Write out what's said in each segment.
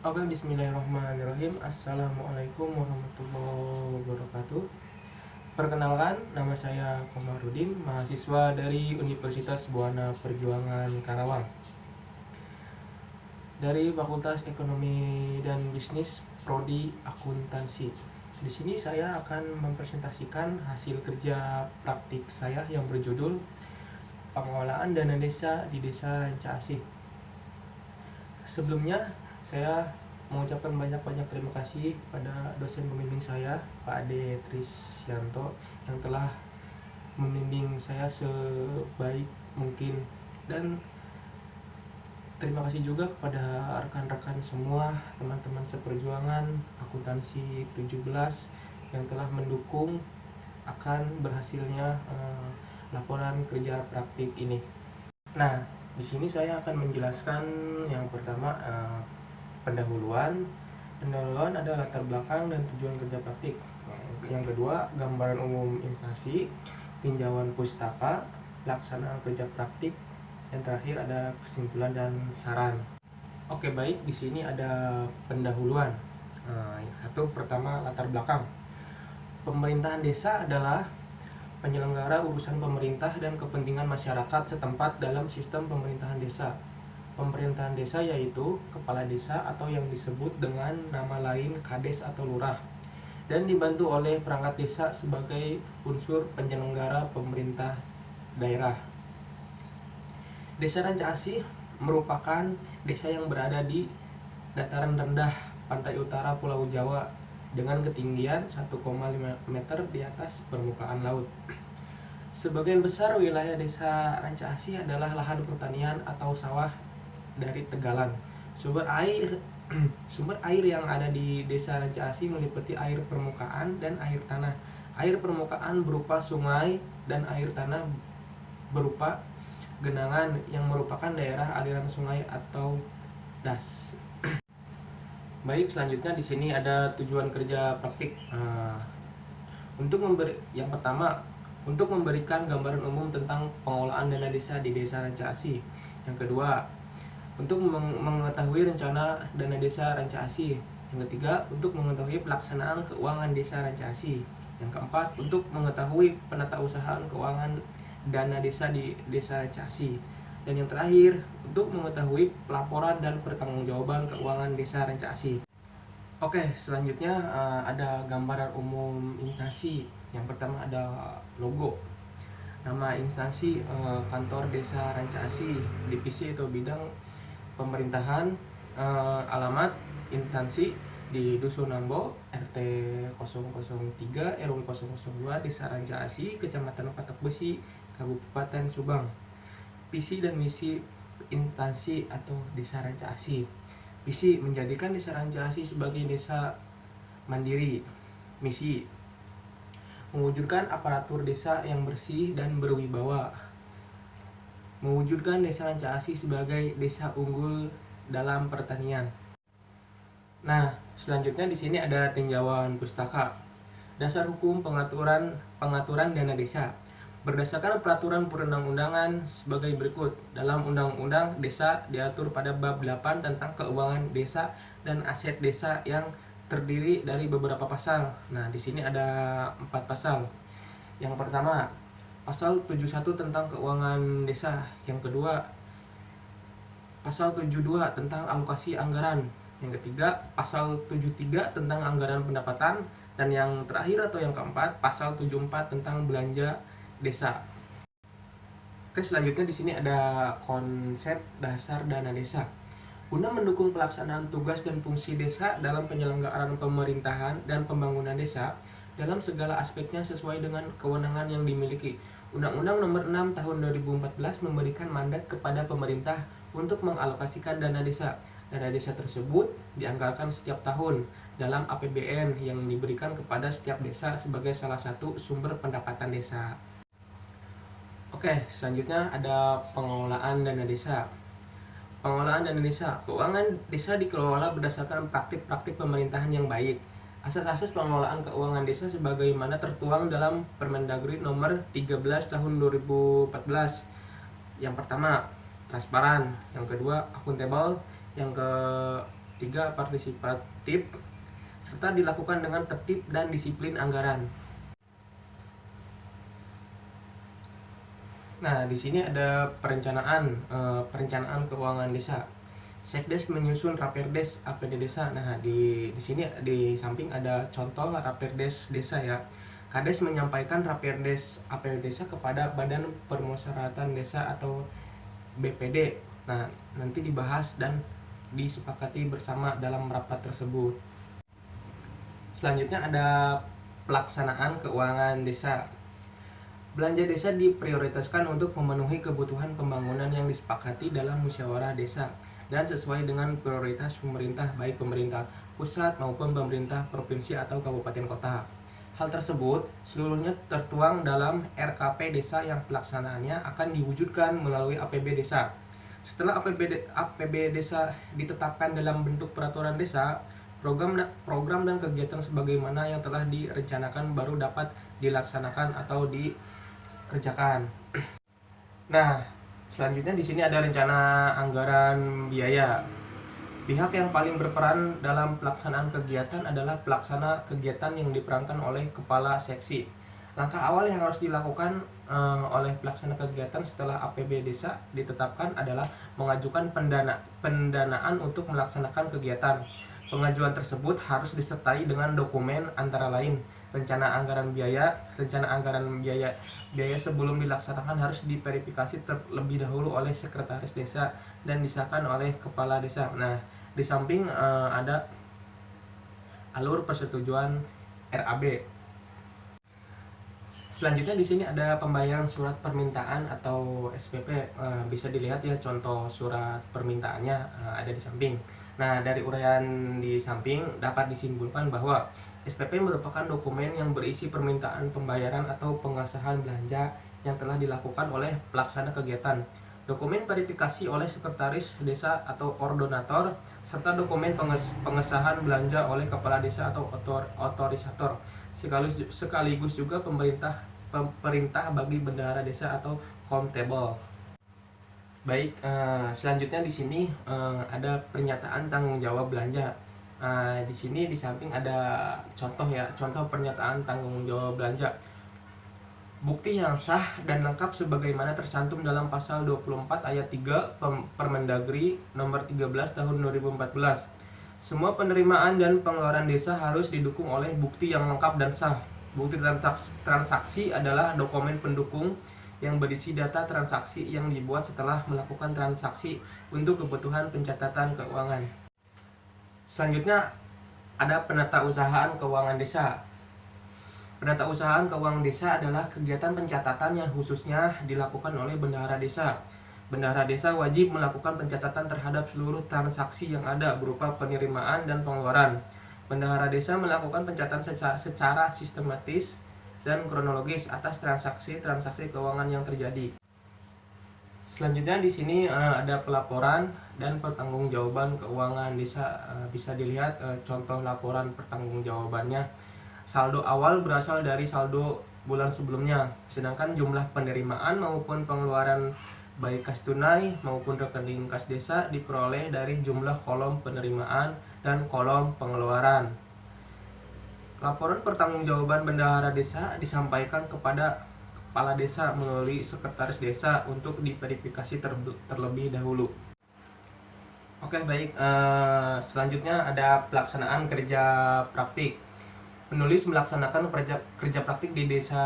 Oke, bismillahirrahmanirrahim. Assalamualaikum warahmatullahi wabarakatuh. Perkenalkan, nama saya Komarudin, mahasiswa dari Universitas Buana Perjuangan Karawang, dari Fakultas Ekonomi dan Bisnis, Prodi Akuntansi. Di sini saya akan mempresentasikan hasil kerja praktik saya yang berjudul Pengelolaan Dana Desa di Desa Ranca Asih. Sebelumnya, saya mengucapkan banyak-banyak terima kasih kepada dosen pembimbing saya, Pak Ade Trisyanto, yang telah membimbing saya sebaik mungkin. Dan terima kasih juga kepada rekan-rekan semua, teman-teman seperjuangan akuntansi 17 yang telah mendukung akan berhasilnya laporan kerja praktik ini. Nah, di sini saya akan menjelaskan yang pertama, pendahuluan. Pendahuluan adalah latar belakang dan tujuan kerja praktik. Yang kedua, gambaran umum instansi, tinjauan pustaka, pelaksanaan kerja praktik. Yang terakhir ada kesimpulan dan saran. Oke, baik, di sini ada pendahuluan. Satu, pertama, latar belakang. Pemerintahan desa adalah penyelenggara urusan pemerintah dan kepentingan masyarakat setempat dalam sistem pemerintahan desa. Pemerintahan desa yaitu kepala desa atau yang disebut dengan nama lain kades atau lurah, dan dibantu oleh perangkat desa sebagai unsur penyelenggara pemerintah daerah. Desa Ranca Asih merupakan desa yang berada di dataran rendah pantai utara Pulau Jawa dengan ketinggian 1,5 meter di atas permukaan laut. Sebagian besar wilayah desa Ranca Asih adalah lahan pertanian atau sawah dari tegalan. Sumber air yang ada di desa Ranca Asih meliputi air permukaan dan air tanah. Air permukaan berupa sungai dan air tanah berupa genangan yang merupakan daerah aliran sungai atau das. Baik, selanjutnya di sini ada tujuan kerja praktik. Yang pertama, untuk memberikan gambaran umum tentang pengelolaan dana desa di desa Ranca Asih. Yang kedua, untuk mengetahui rencana dana desa Ranca Asih. Yang ketiga, untuk mengetahui pelaksanaan keuangan desa Ranca Asih. Yang keempat, untuk mengetahui penatausahaan keuangan dana desa di desa Ranca Asih. Dan yang terakhir, untuk mengetahui pelaporan dan pertanggungjawaban keuangan desa Ranca Asih. Oke, selanjutnya ada gambaran umum instansi. Yang pertama ada logo. Nama instansi Kantor Desa Ranca Asih, divisi atau bidang pemerintahan. Alamat instansi di Dusun Nambo, RT 003, RW 002, Desa Ranca Asih, Kecamatan Patok Besi, Kabupaten Subang. Visi dan misi instansi atau Desa Ranca Asih. Visi, menjadikan Desa Ranca Asih sebagai desa mandiri. Misi, mewujudkan aparatur desa yang bersih dan berwibawa. Mewujudkan Desa Ranca Asih sebagai desa unggul dalam pertanian. Nah, selanjutnya di sini ada tinjauan pustaka. Dasar hukum pengaturan dana desa. Berdasarkan peraturan perundang-undangan sebagai berikut. Dalam Undang-Undang Desa diatur pada bab 8 tentang keuangan desa dan aset desa yang terdiri dari beberapa pasal. Nah, di sini ada 4 pasal. Yang pertama, pasal 71 tentang keuangan desa. Yang kedua, pasal 72 tentang alokasi anggaran. Yang ketiga, pasal 73 tentang anggaran pendapatan. Dan yang terakhir atau yang keempat, pasal 74 tentang belanja desa. Oke, selanjutnya di sini ada konsep dasar dana desa. Guna mendukung pelaksanaan tugas dan fungsi desa dalam penyelenggaraan pemerintahan dan pembangunan desa dalam segala aspeknya sesuai dengan kewenangan yang dimiliki. Undang-Undang Nomor 6 Tahun 2014 memberikan mandat kepada pemerintah untuk mengalokasikan dana desa. Dana desa tersebut dianggarkan setiap tahun dalam APBN yang diberikan kepada setiap desa sebagai salah satu sumber pendapatan desa. Oke, selanjutnya ada pengelolaan dana desa. Pengelolaan dana desa. Keuangan desa dikelola berdasarkan praktik-praktik pemerintahan yang baik. Asas-asas pengelolaan keuangan desa sebagaimana tertuang dalam Permendagri Nomor 13 Tahun 2014. Yang pertama, transparan. Yang kedua, akuntabel. Yang ketiga partisipatif, serta dilakukan dengan tertib dan disiplin anggaran. Nah, di sini ada perencanaan keuangan desa. Sekdes menyusun Raperdes APD desa. Nah, di sini di samping ada contoh Raperdes desa ya. Kades menyampaikan Raperdes APD desa kepada Badan Permusyawaratan Desa atau BPD. Nah, nanti dibahas dan disepakati bersama dalam rapat tersebut. Selanjutnya ada pelaksanaan keuangan desa. Belanja desa diprioritaskan untuk memenuhi kebutuhan pembangunan yang disepakati dalam musyawarah desa dan sesuai dengan prioritas pemerintah, baik pemerintah pusat maupun pemerintah provinsi atau kabupaten kota. Hal tersebut seluruhnya tertuang dalam RKP desa yang pelaksanaannya akan diwujudkan melalui APB desa. Setelah APB desa ditetapkan dalam bentuk peraturan desa, program dan kegiatan sebagaimana yang telah direncanakan baru dapat dilaksanakan atau dikerjakan. Nah, selanjutnya di sini ada rencana anggaran biaya. Pihak yang paling berperan dalam pelaksanaan kegiatan adalah pelaksana kegiatan yang diperankan oleh kepala seksi. Langkah awal yang harus dilakukan oleh pelaksana kegiatan setelah APB desa ditetapkan adalah mengajukan pendanaan untuk melaksanakan kegiatan. Pengajuan tersebut harus disertai dengan dokumen antara lain rencana anggaran biaya sebelum dilaksanakan harus diverifikasi terlebih dahulu oleh sekretaris desa dan disahkan oleh kepala desa. Nah, di samping ada alur persetujuan RAB. Selanjutnya di sini ada pembayaran surat permintaan atau SPP. Bisa dilihat ya contoh surat permintaannya ada di samping. Nah, dari uraian di samping dapat disimpulkan bahwa SPP merupakan dokumen yang berisi permintaan pembayaran atau pengesahan belanja yang telah dilakukan oleh pelaksana kegiatan. Dokumen verifikasi oleh sekretaris desa atau ordonator, serta dokumen pengesahan belanja oleh kepala desa atau otorisator, sekaligus juga pemerintah bagi bendahara desa atau kontable. Baik, selanjutnya di sini ada pernyataan tanggung jawab belanja. Di sini di samping ada contoh pernyataan tanggung jawab belanja. Bukti yang sah dan lengkap sebagaimana tercantum dalam pasal 24 ayat 3 Permendagri nomor 13 tahun 2014. Semua penerimaan dan pengeluaran desa harus didukung oleh bukti yang lengkap dan sah. Bukti transaksi adalah dokumen pendukung yang berisi data transaksi yang dibuat setelah melakukan transaksi untuk kebutuhan pencatatan keuangan. Selanjutnya ada penatausahaan keuangan desa. Penatausahaan keuangan desa adalah kegiatan pencatatan yang khususnya dilakukan oleh bendahara desa. Bendahara desa wajib melakukan pencatatan terhadap seluruh transaksi yang ada berupa penerimaan dan pengeluaran. Bendahara desa melakukan pencatatan secara sistematis dan kronologis atas transaksi keuangan yang terjadi. Selanjutnya di sini ada pelaporan dan pertanggungjawaban keuangan desa. Bisa dilihat contoh laporan pertanggungjawabannya. Saldo awal berasal dari saldo bulan sebelumnya, sedangkan jumlah penerimaan maupun pengeluaran baik kas tunai maupun rekening kas desa diperoleh dari jumlah kolom penerimaan dan kolom pengeluaran. Laporan pertanggungjawaban bendahara desa disampaikan kepada kepala desa melalui sekretaris desa untuk diverifikasi terlebih dahulu. Oke, baik. Selanjutnya ada pelaksanaan kerja praktik. Penulis melaksanakan kerja praktik di Desa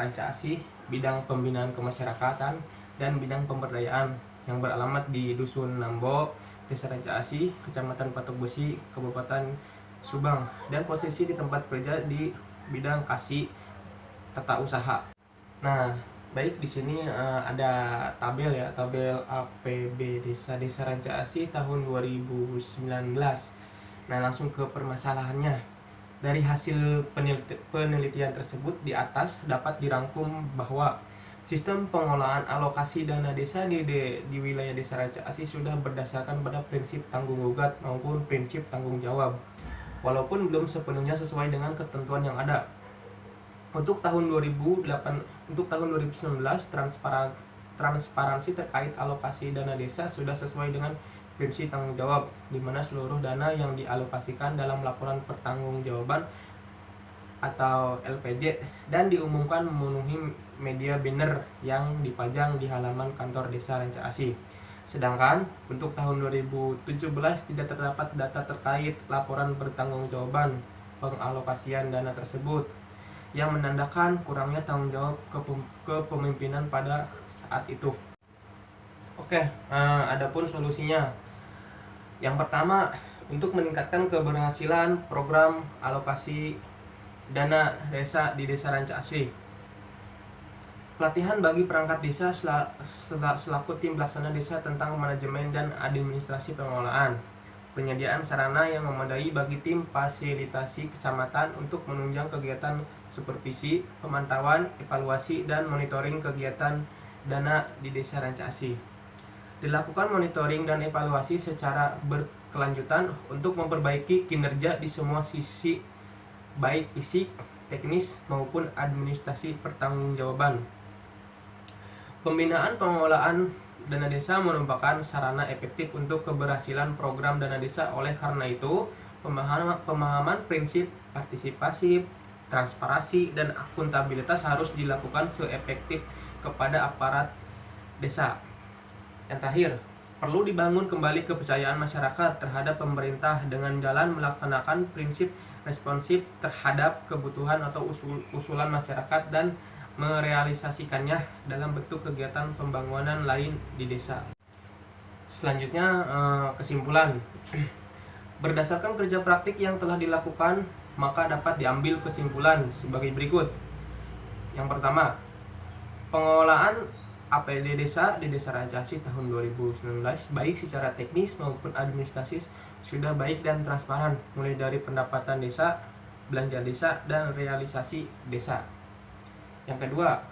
Ranca Asih, bidang pembinaan kemasyarakatan dan bidang pemberdayaan yang beralamat di Dusun Nambo, Desa Ranca Asih, Kecamatan Patok Besi, Kabupaten Subang, dan posisi di tempat kerja di bidang kasih tata usaha. Nah, baik di sini ada tabel APB Desa Ranca Asih tahun 2019. Nah, langsung ke permasalahannya. Dari hasil penelitian tersebut di atas dapat dirangkum bahwa sistem pengelolaan alokasi dana desa di wilayah Desa Ranca Asih sudah berdasarkan pada prinsip tanggung gugat maupun prinsip tanggung jawab, walaupun belum sepenuhnya sesuai dengan ketentuan yang ada. Untuk tahun 2019, transparansi terkait alokasi dana desa sudah sesuai dengan prinsip tanggung jawab, di mana seluruh dana yang dialokasikan dalam laporan pertanggungjawaban atau LPJ dan diumumkan memenuhi media banner yang dipajang di halaman kantor desa Ranca Asih. Sedangkan untuk tahun 2017 tidak terdapat data terkait laporan pertanggungjawaban pengalokasian dana tersebut, yang menandakan kurangnya tanggung jawab kepemimpinan pada saat itu. Oke, adapun solusinya. Yang pertama, untuk meningkatkan keberhasilan program alokasi dana desa di Desa Ranca Asih. Pelatihan bagi perangkat desa selaku tim pelaksana desa tentang manajemen dan administrasi pengelolaan. Penyediaan sarana yang memadai bagi tim fasilitasi kecamatan untuk menunjang kegiatan supervisi, pemantauan, evaluasi, dan monitoring kegiatan dana di Desa Ranca Asih. Dilakukan monitoring dan evaluasi secara berkelanjutan untuk memperbaiki kinerja di semua sisi, baik fisik, teknis, maupun administrasi pertanggungjawaban. Pembinaan pengelolaan dana desa merupakan sarana efektif untuk keberhasilan program dana desa. Oleh karena itu, pemahaman prinsip partisipasi, transparansi, dan akuntabilitas harus dilakukan seefektif kepada aparat desa. Yang terakhir, perlu dibangun kembali kepercayaan masyarakat terhadap pemerintah dengan jalan melaksanakan prinsip responsif terhadap kebutuhan atau usulan masyarakat dan merealisasikannya dalam bentuk kegiatan pembangunan lain di desa. Selanjutnya, kesimpulan. Berdasarkan kerja praktik yang telah dilakukan, maka dapat diambil kesimpulan sebagai berikut. Yang pertama, pengelolaan APD desa di Desa Ranca Asih tahun 2019 baik secara teknis maupun administratif sudah baik dan transparan, mulai dari pendapatan desa, belanja desa, dan realisasi desa. Yang kedua,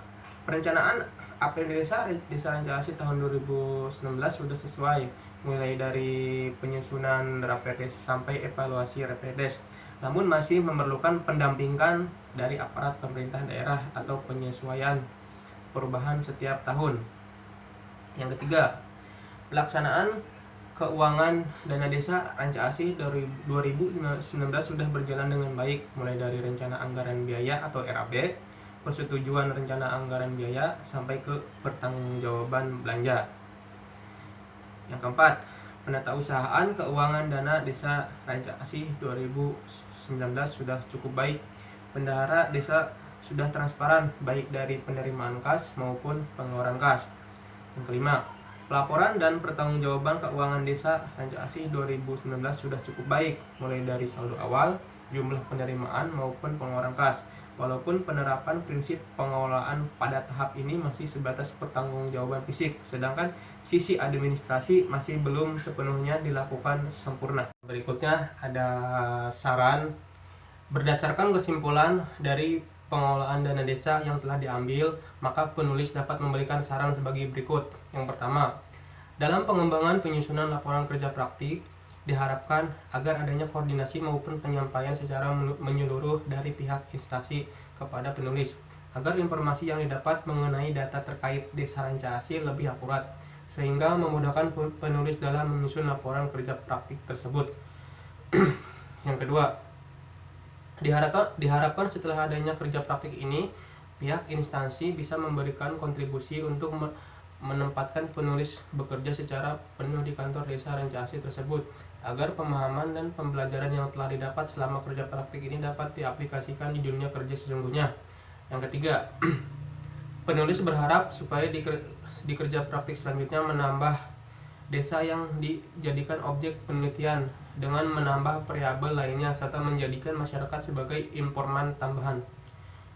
perencanaan APD desa Ranca Asih tahun 2019 sudah sesuai, mulai dari penyusunan RAPEDES sampai evaluasi RAPEDES, namun masih memerlukan pendampingan dari aparat pemerintah daerah atau penyesuaian perubahan setiap tahun. Yang ketiga, pelaksanaan keuangan dana desa Ranca Asih 2019 sudah berjalan dengan baik, mulai dari rencana anggaran biaya atau RAB, persetujuan rencana anggaran biaya, sampai ke pertanggungjawaban belanja. Yang keempat, penatausahaan keuangan dana desa Ranca Asih 2019 sudah cukup baik. Bendahara desa sudah transparan baik dari penerimaan kas maupun pengeluaran kas. Yang kelima, pelaporan dan pertanggungjawaban keuangan desa Ranca Asih 2019 sudah cukup baik, mulai dari saldo awal, jumlah penerimaan maupun pengeluaran kas. Walaupun penerapan prinsip pengelolaan pada tahap ini masih sebatas pertanggungjawaban fisik, sedangkan sisi administrasi masih belum sepenuhnya dilakukan sempurna. Berikutnya ada saran. Berdasarkan kesimpulan dari pengelolaan dana desa yang telah diambil, maka penulis dapat memberikan saran sebagai berikut. Yang pertama, dalam pengembangan penyusunan laporan kerja praktik, diharapkan agar adanya koordinasi maupun penyampaian secara menyeluruh dari pihak instansi kepada penulis, agar informasi yang didapat mengenai data terkait Desa Ranca Asih lebih akurat, sehingga memudahkan penulis dalam menyusun laporan kerja praktik tersebut. Yang kedua, diharapkan setelah adanya kerja praktik ini, pihak instansi bisa memberikan kontribusi untuk menempatkan penulis bekerja secara penuh di kantor Desa Ranca Asih tersebut, agar pemahaman dan pembelajaran yang telah didapat selama kerja praktik ini dapat diaplikasikan di dunia kerja sesungguhnya. Yang ketiga, penulis berharap supaya di kerja praktik selanjutnya menambah desa yang dijadikan objek penelitian dengan menambah variabel lainnya serta menjadikan masyarakat sebagai informan tambahan.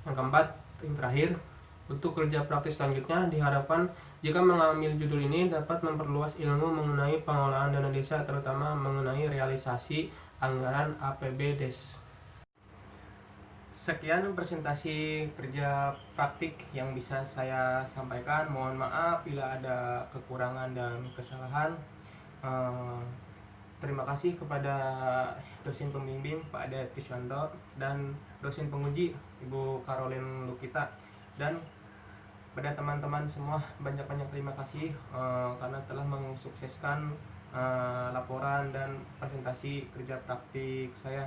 Yang keempat, yang terakhir, untuk kerja praktis selanjutnya diharapkan jika mengambil judul ini dapat memperluas ilmu mengenai pengelolaan dana desa, terutama mengenai realisasi anggaran APBDes. Sekian presentasi kerja praktik yang bisa saya sampaikan. Mohon maaf bila ada kekurangan dan kesalahan. Terima kasih kepada dosen pembimbing Pak Ade Tiswanto dan dosen penguji Ibu Caroline Lukita, dan pada teman-teman semua banyak-banyak terima kasih karena telah mensukseskan laporan dan presentasi kerja praktik saya.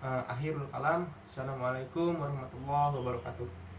Akhirul kalam. Assalamualaikum warahmatullahi wabarakatuh.